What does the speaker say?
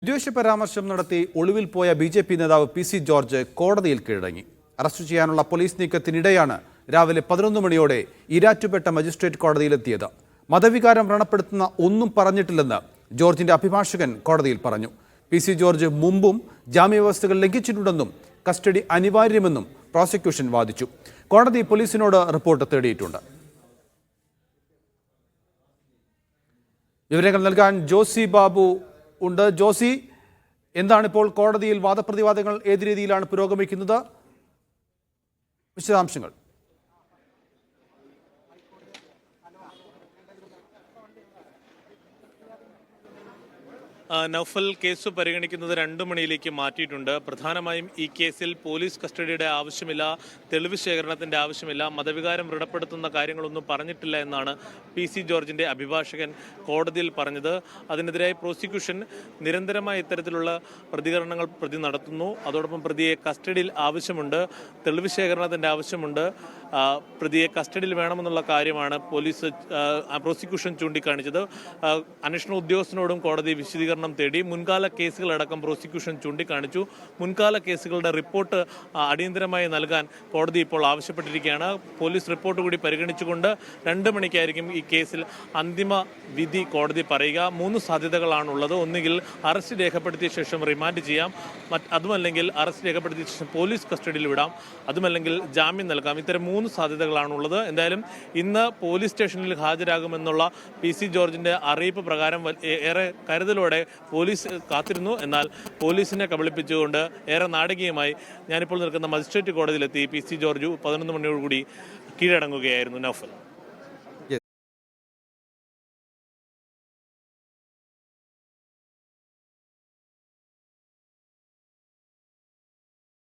വിദ്വേഷ പരാമർശം നടത്തി ഒളിവിൽ പോയ ബി.ജെ.പി. നേതാവ് പി.സി. ജോർജ് കോടതിയിൽ കീഴടങ്ങി. അറസ്റ്റ് ചെയ്യാനുള്ള പോലീസ് നീക്കത്തിനിടെയാണ് രാവിലെ 11 മണിയോടെ ഈരാറ്റുപേട്ട മജിസ്ട്രേറ്റ് കോടതിയിലെത്തിയത്. മതവികാരം വ്രണപ്പെടുത്തുന്ന ഒന്നും പറഞ്ഞിട്ടില്ലെന്ന് ജോർജിന്റെ അഭിഭാഷകൻ കോടതിയിൽ പറഞ്ഞു. പി.സി. ജോർജ് മുമ്പും ജാമ്യവ്യവസ്ഥകൾ ലംഘിച്ചിട്ടുണ്ടെന്നും കസ്റ്റഡി അനിവാര്യമെന്നും പ്രോസിക്യൂഷൻ വാദിച്ചു. കോടതി പോലീസിനോട് റിപ്പോർട്ട് തേടിയിട്ടുണ്ട്. വിവരങ്ങൾ നൽകാൻ ജോസി ബാബു ഉണ്ട്. ജോസി, എന്താണിപ്പോൾ കോടതിയിൽ വാദപ്രതിവാദങ്ങൾ ഏത് രീതിയിലാണ് പുരോഗമിക്കുന്നത്? വിശദാംശങ്ങൾ. നൗഫൽ, കേസ് പരിഗണിക്കുന്നത് 2 മണിയിലേക്ക് മാറ്റിയിട്ടുണ്ട്. പ്രധാനമായും ഈ കേസിൽ പോലീസ് കസ്റ്റഡിയുടെ ആവശ്യമില്ല, തെളിവ് ശേഖരണത്തിന്റെ ആവശ്യമില്ല, മതവികാരം വ്രണപ്പെടുത്തുന്ന കാര്യങ്ങളൊന്നും പറഞ്ഞിട്ടില്ല എന്നാണ് പി.സി. ജോർജിന്റെ അഭിഭാഷകൻ കോടതിയിൽ പറഞ്ഞത്. അതിനെതിരായി പ്രോസിക്യൂഷൻ നിരന്തരമായ ഇത്തരത്തിലുള്ള പ്രതികരണങ്ങൾ പ്രതി നടത്തുന്നു. അതോടൊപ്പം പ്രതിയെ കസ്റ്റഡിയിൽ ആവശ്യമുണ്ട്, തെളിവ് ശേഖരണത്തിന്റെ ആവശ്യമുണ്ട്, പ്രതിയെ കസ്റ്റഡിയിൽ വേണമെന്നുള്ള കാര്യമാണ് പ്രോസിക്യൂഷൻ ചൂണ്ടിക്കാണിച്ചത്. അന്വേഷണ ഉദ്യോഗസ്ഥനോടും കോടതി വിശദീകരണം തേടി. മുൻകാല കേസുകളടക്കം പ്രോസിക്യൂഷൻ ചൂണ്ടിക്കാണിച്ചു. മുൻകാല കേസുകളുടെ റിപ്പോർട്ട് അടിയന്തരമായി നൽകാൻ കോടതി ഇപ്പോൾ ആവശ്യപ്പെട്ടിരിക്കുകയാണ്. പോലീസ് റിപ്പോർട്ട് കൂടി പരിഗണിച്ചുകൊണ്ട് 2 മണിക്കായിരിക്കും ഈ കേസിൽ അന്തിമ വിധി കോടതി പറയുക. 3 സാധ്യതകളാണുള്ളത്. ഒന്നുകിൽ അറസ്റ്റ് രേഖപ്പെടുത്തിയ ശേഷം റിമാൻഡ് ചെയ്യാം, അതുമല്ലെങ്കിൽ അറസ്റ്റ് രേഖപ്പെടുത്തിയ ശേഷം പോലീസ് കസ്റ്റഡിയിൽ വിടാം, അതുമല്ലെങ്കിൽ ജാമ്യം നൽകാം. ഇത്തരം 3 സാധ്യതകളാണുള്ളത്. എന്തായാലും ഇന്ന് പോലീസ് സ്റ്റേഷനിൽ ഹാജരാകുമെന്നുള്ള പി.സി. ജോർജിന്റെ അറിയിപ്പ് പ്രകാരം ഏറെ കരുതലോടെ പോലീസ് കാത്തിരുന്നു. എന്നാൽ പോലീസിനെ കബളിപ്പിച്ചുകൊണ്ട് ഏറെ നാടകീയമായി ഞാനിപ്പോൾ നിൽക്കുന്ന മജിസ്ട്രേറ്റ് കോടതിയിലെത്തി പി.സി. ജോർജ് 11 മണിയോടുകൂടി കീഴടങ്ങുകയായിരുന്നു. നൗഫൽ.